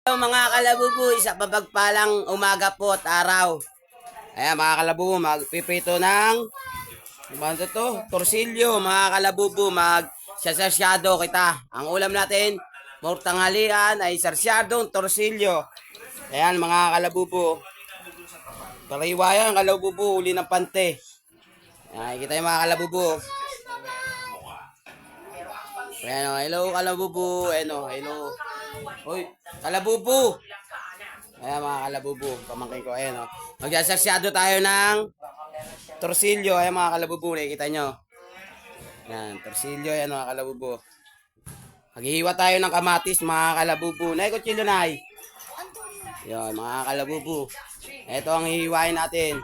Hello mga kalabubu, isa pabagpalang umaga po at araw. Ayan mga kalabubu, magpiprito ng ano to? Torsilyo mga kalabubu, mag-sarsyado kita. Ang ulam natin, for tanghalian ay sarsyadong torsilyo. Ayan mga kalabubu. Kaliwayan kalabubu, uli ng pante. Ayan, kita yung mga kalabubu. Ayan, hello kalabubu, hello. Hoy, kalabubu. Ayan mga kalabubu, pamangkin ko. Ayan o. Magsasasyado tayo ng torsilyo. Ayan mga kalabubu, nakikita nyo. Ayan, torsilyo. Ayan mga kalabubu. Maghihiwa tayo ng kamatis mga kalabubu. Nay, kutsilo nay. Ayan mga kalabubu. Ito ang hihiwain natin.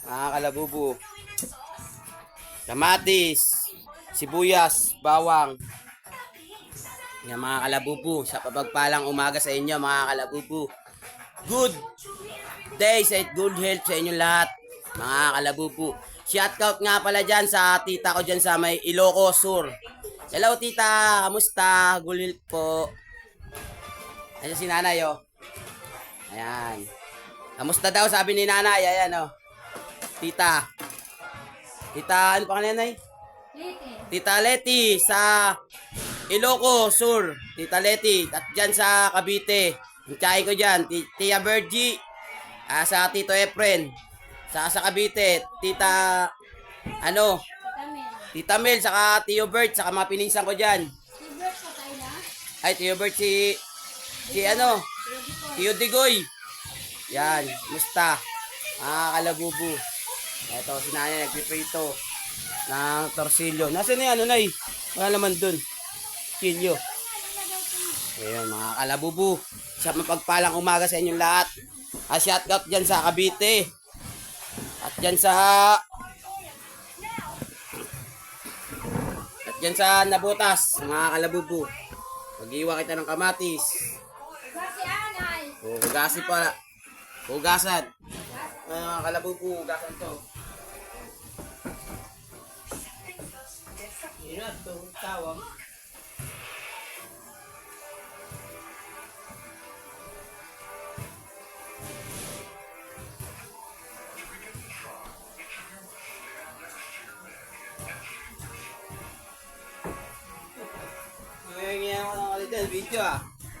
Mga kalabubu. Kamatis, sibuyas, bawang. Yan mga kalabubu, sa pagpalang umaga sa inyo mga kalabubu. Good day sa good health sa inyo lahat mga kalabubu. Shoutout nga pala dyan sa tita ko dyan sa may Ilocos Sur. Hello tita, kamusta? Good health po. Ayan si nanay oh. Ayan. Kamusta daw sabi ni nanay, ayan oh. Tita. Tita, ano pa kanina nay? Tita Leti sa Ilocos Sur, Tita Leti, at dyan sa Cavite, ang tsahe ko dyan, Tia Bergie, sa Tito Efren, sa Cavite, Tita, Tita Mel, saka Tio Bert, saka mga pininsan ko dyan. Ay, Tio Bert, si Tio Digoy. Yan, musta? Kalabubu. Eto, si nanay nagpiprito ng torsilyo. Nasaan na yan, nay? Wala naman dun. Torsilyo. Ayan, mga kalabubu. Sa mapagpalang umaga sa inyong lahat. Shoutout dyan sa Cavite. At dyan sa Nabotas, mga kalabubu. Mag-iwa kita ng kamatis. Hugasi pala. Hugasan. Mga kalabubu, hugasan to. Yan to, tawang. Ngayon ako ng kalitan, video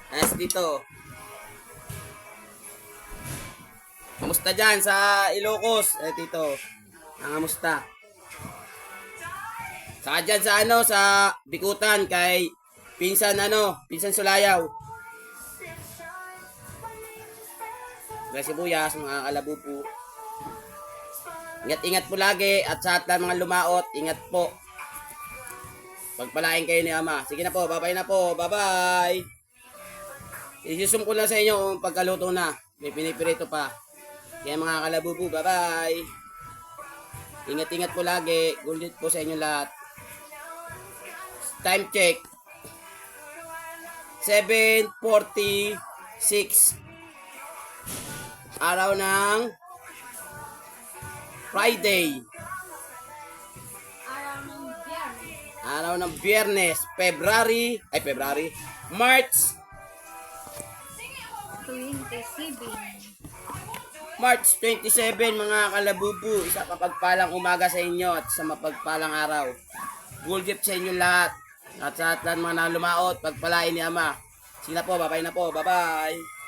Nice dito. Kamusta dyan sa Ilocos? Dito. Kamusta? Saka dyan sa Bikutan kay Pinsan Sulayaw. Mga sibuyas, mga kalabubu. Ingat-ingat po lagi at sa lahat ng mga lumaot, ingat po. Pagpalain kayo ni Ama. Sige na po, bye-bye na po. Bye-bye. Isusum ko lang sa inyo kung pagkaluto na. May pinipirito pa. Kaya mga kalabubu, bye-bye. Ingat-ingat po lagi. Good po sa inyo lahat. Time check. 7:46. Araw ng Friday. Araw ng Biyernes. March 27 mga kalabubu. Isa kapagpalang umaga sa inyo at sa mapagpalang araw. Good gift sa inyo lahat. At sa lahat mga nalumaot, pagpalain ni Ama. Sige na po, bye-bye na po. Bye-bye.